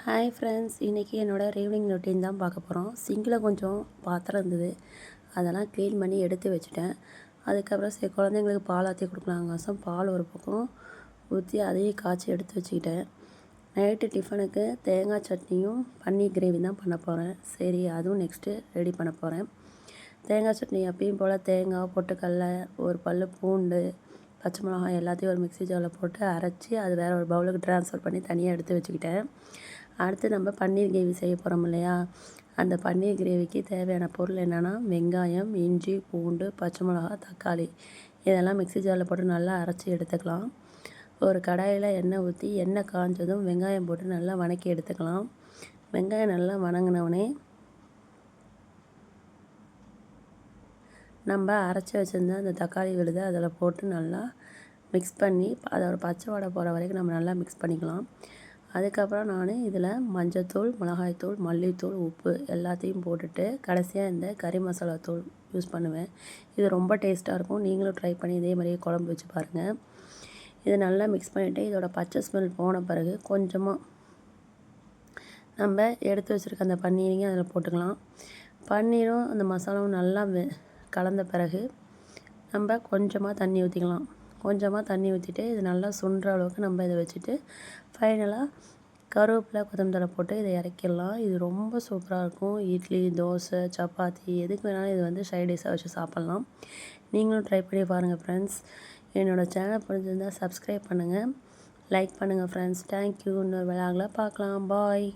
Hi friends, இன்றைக்கி என்னோடய evening routine தான் பார்க்க போகிறோம். சிங்கில் கொஞ்சம் பாத்திரம் இருந்தது, அதெல்லாம் க்ளீன் பண்ணி எடுத்து வச்சுட்டேன். அதுக்கப்புறம் சரி குழந்தைங்களுக்கு பால் ஆற்றி கொடுக்கலாங்கோசம் பால் ஒரு பக்கம் ஊற்றி அதையும் காய்ச்சி எடுத்து வச்சுக்கிட்டேன். நைட்டு டிஃபனுக்கு தேங்காய் சட்னியும் பன்னீர் கிரேவி தான் பண்ண போகிறேன். சரி, அதுவும் நெக்ஸ்ட்டு ரெடி பண்ண போகிறேன். தேங்காய் சட்னி எப்பயும் போல் தேங்காய், பொட்டுக்கடலை, ஒரு பல் பூண்டு, பச்சை மிளகாய் எல்லாத்தையும் ஒரு மிக்ஸி ஜாரில் போட்டு அரைச்சி அது வேறு ஒரு பவுலுக்கு ட்ரான்ஸ்ஃபர் பண்ணி தனியாக எடுத்து வச்சுக்கிட்டேன். அடுத்து நம்ம பன்னீர் கிரேவி செய்ய போகிறோம் இல்லையா, அந்த பன்னீர் கிரேவிக்கு தேவையான பொருள் என்னென்னா வெங்காயம், இஞ்சி, பூண்டு, பச்சை மிளகாய், தக்காளி இதெல்லாம் மிக்ஸி ஜாரில் போட்டு நல்லா அரைச்சி எடுத்துக்கலாம். ஒரு கடாயில் எண்ணெய் ஊற்றி எண்ணெய் காஞ்சதும் வெங்காயம் போட்டு நல்லா வதக்கி எடுத்துக்கலாம். வெங்காயம் நல்லா வதங்கினவுடனே நம்ம அரைச்சி வச்சுருந்த அந்த தக்காளி விழுதை அதில் போட்டு நல்லா மிக்ஸ் பண்ணி அதோட பச்சை வாடை போகிற வரைக்கும் நம்ம நல்லா மிக்ஸ் பண்ணிக்கலாம். அதுக்கப்புறம் நான் இதில் மஞ்சள்தூள், மிளகாய்த்தூள், மல்லித்தூள், உப்பு எல்லாத்தையும் போட்டுட்டு கடைசியாக இந்த கறி மசாலா தூள் யூஸ் பண்ணுவேன். இது ரொம்ப டேஸ்ட்டாக இருக்கும். நீங்களும் ட்ரை பண்ணி இதே மாதிரியே குழம்பு வச்சு பாருங்கள். இதை நல்லா மிக்ஸ் பண்ணிவிட்டு இதோட பச்சை ஸ்மெல் போன பிறகு கொஞ்சமாக நம்ம எடுத்து வச்சுருக்க அந்த பன்னீரையும் அதில் போட்டுக்கலாம். பன்னீரும் அந்த மசாலாவும் நல்லா கலந்த பிறகு நம்ம கொஞ்சமாக தண்ணி ஊற்றிக்கலாம். கொஞ்சமாக தண்ணி ஊற்றிட்டு இது நல்லா சுண்டுற அளவுக்கு நம்ம இதை வச்சுட்டு ஃபைனலாக கருவேப்பிலை, கொத்தமல்லி போட்டு இதை இறக்கிடலாம். இது ரொம்ப சூப்பராக இருக்கும். இட்லி, தோசை, சப்பாத்தி எதுக்கு வேணாலும் இது சைட் டிஷ்ஷாக வச்சு சாப்பிட்லாம். நீங்களும் ட்ரை பண்ணி பாருங்கள் ஃப்ரெண்ட்ஸ். என்னோடய சேனல் பிடிச்சிருந்தால் சப்ஸ்கிரைப் பண்ணுங்கள், லைக் பண்ணுங்கள் ஃப்ரெண்ட்ஸ். தேங்க்யூ. இன்னொரு விலாகில் பார்க்கலாம். பாய்.